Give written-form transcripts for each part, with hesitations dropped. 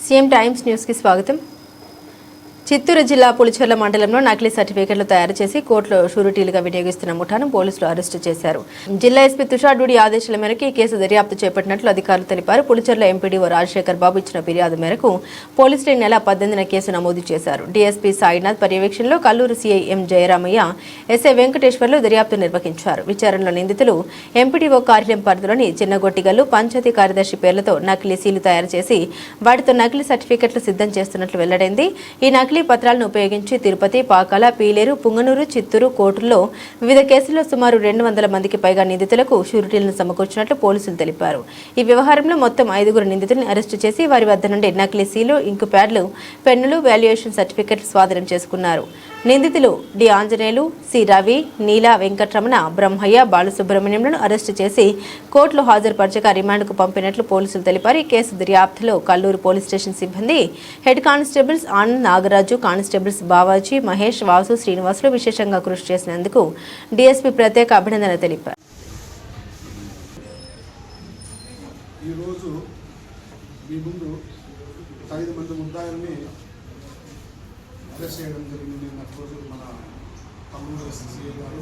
CM times news కి స్వాగతం. చిత్తూరు జిల్లా పులిచెర్ల మండలంలో నకిలీ సర్టిఫికెట్లు తయారు చేసి కోర్టులో షూరిటీలుగా వినియోగిస్తున్న ముఠాను పోలీసులు అరెస్టు చేశారు. జిల్లా ఎస్పీ తుషార్ డూడి ఆదేశాల మేరకు ఈ కేసు దర్యాప్తు చేపట్టినట్లు అధికారులు తెలిపారు. పులిచెర్ల ఎంపీడీఓ రాజశేఖర్ బాబు ఇచ్చిన ఫిర్యాదు మేరకు పోలీసులు ఈ నెల 18న కేసు నమోదు చేశారు. డీఎస్పీ సాయినాథ్ పర్యవేక్షణలో Kalluru CI M Jayaramaiah, SI Venkateswarlu దర్యాప్తు నిర్వహించారు. విచారణలో నిందితులు ఎంపీడీఓ కార్యాలయం పరిధిలోని చిన్నగొట్టిగల్లు, పంచాయతీ కార్యదర్శి పేర్లతో నకిలీ సీలు తయారు చేసి వాటితో నకిలీ సర్టిఫికెట్లు సిద్ధం చేస్తున్నట్లు వెల్లడైంది. ఈ నకిలీ పత్రాలను ఉపయోగించి తిరుపతి, పాకాల, పీలేరు, పుంగనూరు, చిత్తూరు కోర్టుల్లో వివిధ కేసుల్లో సుమారు 200 మందికి పైగా నిందితులకు షూరిటీలను సమకూర్చినట్లు పోలీసులు తెలిపారు. ఈ వ్యవహారంలో మొత్తం 5 నిందితులను అరెస్టు చేసి వారి వద్ద నుండి నకిలీ సీలు, ఇంకు ప్యాడ్లు, పెన్నులు, వాల్యుయేషన్ సర్టిఫికెట్లు స్వాధీనం చేసుకున్నారు. నిందితులు డి ఆంజనేయులు, సి రవి, నీలా వెంకటరమణ, బ్రహ్మయ్య, బాలసుబ్రహ్మణ్యంలను అరెస్టు చేసి కోర్టులో హాజరుపరచగా రిమాండ్కు పంపినట్లు పోలీసులు తెలిపారు. ఈ కేసు దర్యాప్తులో కల్లూరు పోలీస్ స్టేషన్ సిబ్బంది, head constables Anand, Nagaraju, constables Bavaji, Mahesh, Vasu, Srinivasulu విశేషంగా కృషి చేసినందుకు డీఎస్పీ ప్రత్యేక అభినందన తెలిపారు. ఈరోజు మీ ముందు 5 మంది ముద్దాయిల్ని అరెస్ట్ చేయడం జరిగింది. నిన్న రోజు మన కల్లూరు సిఐ గారు,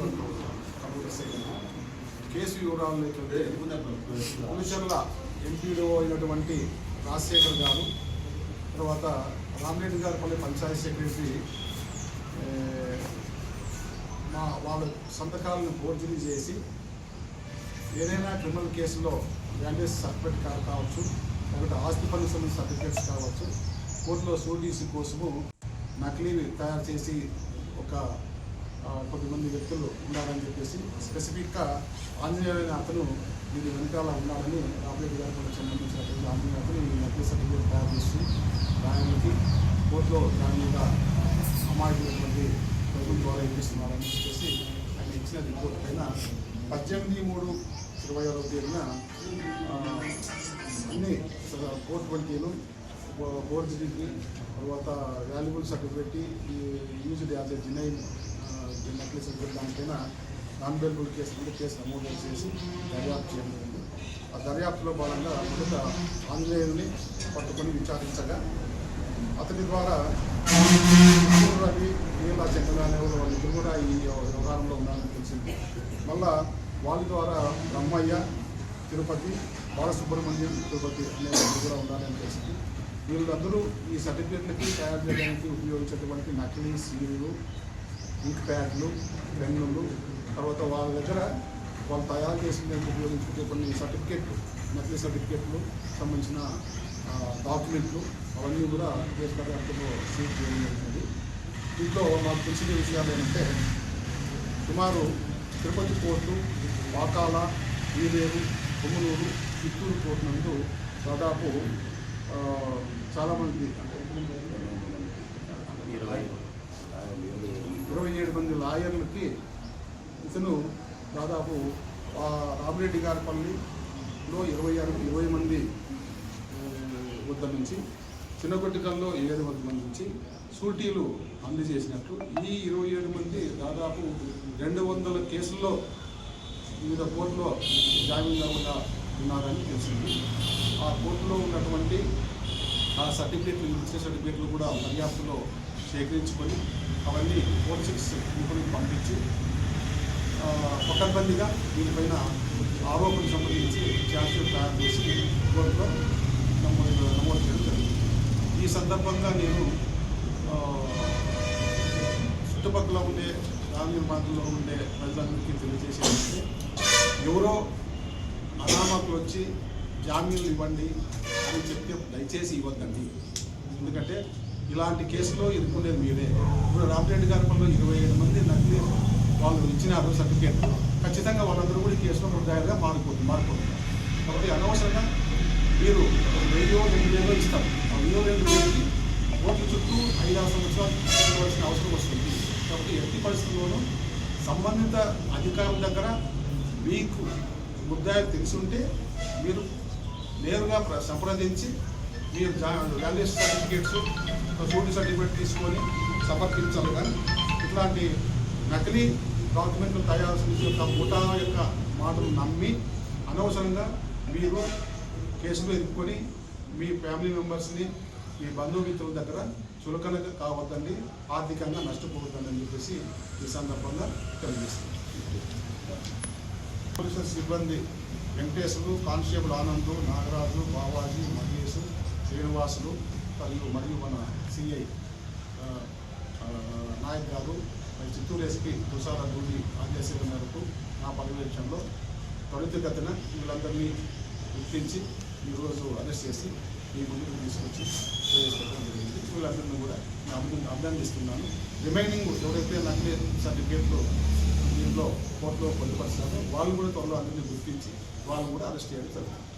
కల్లూరు ఎస్ఐ గారు కేసు వివరాల్లోకి పులిచెర్ల ఎంపీడీఓ అయినటువంటి రాజశేఖర్ గారు, తర్వాత రామరెడ్డి గారి పల్లె పంచాయతీ సెక్రటరీ వాళ్ళ సంతకాలను ఫోర్జరీ చేసి ఏదైనా క్రిమినల్ కేసులో వాల్యుయేషన్ సర్టిఫికేట్ కావచ్చు, ఒకటి ఆస్తి పన్ను సంబంధించిన సర్టిఫికేట్స్ కావచ్చు, కోర్టులో షూరిటీస్ కోసము నకిలీవి తయారు చేసి కొద్దిమంది వ్యక్తులు ఉన్నారని చెప్పేసి స్పెసిఫిక్గా ఆంజనేయులైన అతను దీని వెనకాల ఉన్నారని రామరెడ్డి గారికి సంబంధించినటువంటి ఆంజనేయ అతను ఈ నకిలీ సర్టిఫికేట్ తయారు చేసి ఆయనకి కోర్టులో దాని మీద అమాయకులైనటువంటి ప్రభుత్వం ద్వారా ఇప్పిస్తున్నారని చెప్పేసి ఆయన ఇచ్చిన రిపోర్ట్ పైన 18/3/26 తేదీన అన్ని కోర్టు బల్టీలు, ఫోర్జరీకి, తర్వాత valuable certificate, used as a genuine నకిలీ సర్టిఫికేట్ దానిపైన నాన్ బెయిలబుల్ కేసు నమోదు చేసి దర్యాప్తు చేయడం జరిగింది. ఆ దర్యాప్తులో భాగంగా మొదట ఆంజనేయుల్ని పట్టుకొని విచారించగా అతని ద్వారా రవి, నీలా చెంగల అనేవాళ్ళు వాళ్ళిద్దరు కూడా ఈ వ్యవహారంలో ఉన్నారని తెలిసింది. మళ్ళా వాళ్ళ ద్వారా బ్రహ్మయ్య, తిరుపతి, బాలసుబ్రహ్మణ్యం, తిరుపతి అనే వాళ్ళు కూడా ఉండాలని తెలిసింది. వీళ్ళందరూ ఈ సర్టిఫికేట్లకి తయారు చేయడానికి ఉపయోగించేటువంటి నకిలీ సీలు, ఇంక్ ప్యాడ్లు, పెన్నులు, తర్వాత వాళ్ళ దగ్గర వాళ్ళు తయారు చేసినందుకు ఉపయోగించుకునే కొన్ని సర్టిఫికేట్లు, నకిలీ సర్టిఫికేట్లు సంబంధించిన డాక్యుమెంట్లు అవన్నీ కూడా కేసు దర్యాప్తులో సీజ్ చేయడం జరిగింది. దీంట్లో మాకు తెలిసిన విషయాలు ఏంటంటే సుమారు తిరుపతి కోర్టు, పాకాల, పీలేరు, పుంగనూరు, చిత్తూరు కోర్టు నందు దాదాపు చాలామంది అంటే 27 మంది లాయర్లకి ఇతను దాదాపు రామరెడ్డి గారి పల్లిలో 20 మంది వద్ద నుంచి, చిన్నగొట్టికల్లో 7 మంది నుంచి షూరిటీలు అందజేసినట్లు, ఈ 27 మంది దాదాపు 200 కేసుల్లో వివిధ కోర్టులో జామీన్గా కూడా ఉన్నారని తెలిసింది. ఆ కోర్టులో ఉన్నటువంటి ఆ సర్టిఫికేట్లు, ఇచ్చిన సర్టిఫికేట్లు కూడా దర్యాప్తులో సేకరించుకొని అవన్నీ ఫోరెన్సిక్స్ నిపుణులకు పంపించి పకడ్బందీగా దీనిపైన ఆరోపణకు సంబంధించి ఛార్జ్షీట్ తయారు చేసి కోర్టులో నమోదు చేయడం జరిగింది. ఈ సందర్భంగా నేను చుట్టుపక్కల ఉండే గ్రామీణ ప్రాంతంలో ఉండే ప్రజలందరికీ తెలియజేసేదంటే, ఎవరో అనామకులు వచ్చి జామీన్లు ఇవ్వండి అని చెప్తే దయచేసి ఇవ్వద్దండి. ఎందుకంటే ఇలాంటి కేసులో ఇరుక్కునేది మీరే. ఇప్పుడు రామరెడ్డి గారి పనిలో 27 మంది నకిలీ వాళ్ళు ఇచ్చినారు సర్టిఫికేట్, ఖచ్చితంగా వాళ్ళందరూ కూడా ఈ కేసులో ముద్దాయిలుగా మారిపోతున్నారు. కాబట్టి అనవసరంగా మీరు 1000-2000 ఇస్తారు. ఆ 1000-2000కి కోర్టు చుట్టూ 5-6 సంవత్సరాలు ఇవ్వాల్సిన అవసరం వస్తుంది. కాబట్టి ఎట్టి పరిస్థితుల్లోనూ సంబంధిత అధికారుల దగ్గర మీకు ముద్దాయిలు తెలిసి ఉంటే మీరు నేరుగా సంప్రదించి మీరు వాల్యుయేషన్ సర్టిఫికేట్స్, షూరిటీ సర్టిఫికేట్ తీసుకొని సమర్పించాలి. కానీ ఇట్లాంటి నకిలీ డాక్యుమెంట్లు తయారు చేసే యొక్క ముఠా యొక్క మాటలు నమ్మి అనవసరంగా మీరు కేసులో ఇరుక్కొని మీ ఫ్యామిలీ మెంబర్స్ని ఈ బంధుమిత్రుల దగ్గర చులకనగా కావద్దండి, ఆర్థికంగా నష్టపోవద్దండి అని చెప్పేసి ఈ సందర్భంగా తెలియజేస్తుంది. పోలీసు సిబ్బంది వెంకటేశ్వరు, కానిస్టేబుల్ ఆనంద్, నాగరాజు, బావాజీ, మహేష్, శ్రీనివాసులు మరియు మన సిఐ నాయక్ గారు, చిత్తూరు ఎస్పీ తుషార దూడి ఆదేశాల మేరకు నా పర్యవేక్షణలో త్వరితగతిన వీళ్ళందరినీ గుర్తించి ఈరోజు అరెస్ట్ చేసి ఈ ముందుకు తీసుకొచ్చి ప్రవేశపెట్టడం జరిగింది. వీళ్ళందరినీ కూడా నేను అభినందిస్తున్నాను. రిమైనింగ్ ఎవరైతే నకిలీ సర్టిఫికేట్లు దీంట్లో కోర్టులో పొందుపరిచారో వాళ్ళు కూడా త్వరలో అందరినీ గుర్తించి వాళ్ళు కూడా అరెస్ట్ చేయడం జరుగుతుంది.